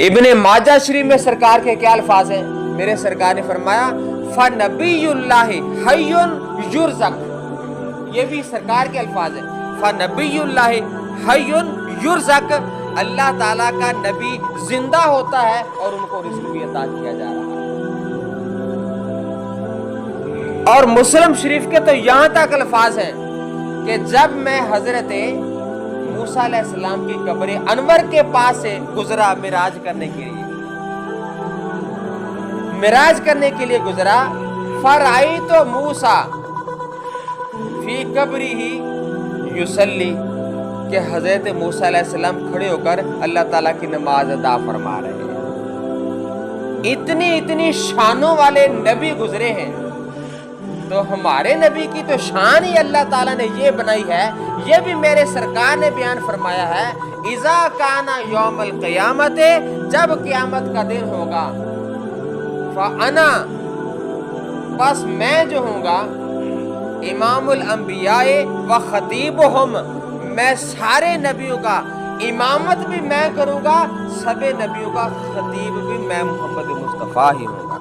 ابن ماجہ شریف میں سرکار کے کیا الفاظ ہیں؟ میرے سرکار نے فرمایا فَنَبِيُّ اللَّهِ حَيٌّ يُرْزَقُ، یہ بھی سرکار کے الفاظ ہیں، فَنَبِيُّ اللَّهِ حَيٌّ يُرْزَقُ، اللہ تعالیٰ کا نبی زندہ ہوتا ہے اور ان کو رزق بھی عطا کیا جا رہا ہے۔ اور مسلم شریف کے تو یہاں تک الفاظ ہیں کہ جب میں حضرت موسیٰ علیہ السلام کی قبر انور کے پاس سے گزرا معراج کرنے کے لیے گزرا، فَرَأَيْتُ مُوسَىٰ فِي قَبْرِهِ يُصَلِّي، کہ حضرت موسیٰ علیہ السلام کھڑے ہو کر اللہ تعالیٰ کی نماز ادا فرما رہے ہیں۔ اتنی شانوں والے نبی گزرے ہیں، تو ہمارے نبی کی تو شان ہی اللہ تعالیٰ نے یہ بنائی ہے، یہ بھی میرے سرکار نے بیان فرمایا ہے، اذا کان یوم القیامت، جب قیامت کا دن ہوگا، فانا، بس میں جو ہوں گا، امام الانبیاء و خطیبہم، میں سارے نبیوں کا امامت بھی میں کروں گا، سب نبیوں کا خطیب بھی میں محمد مصطفیٰ ہی ہوں گا۔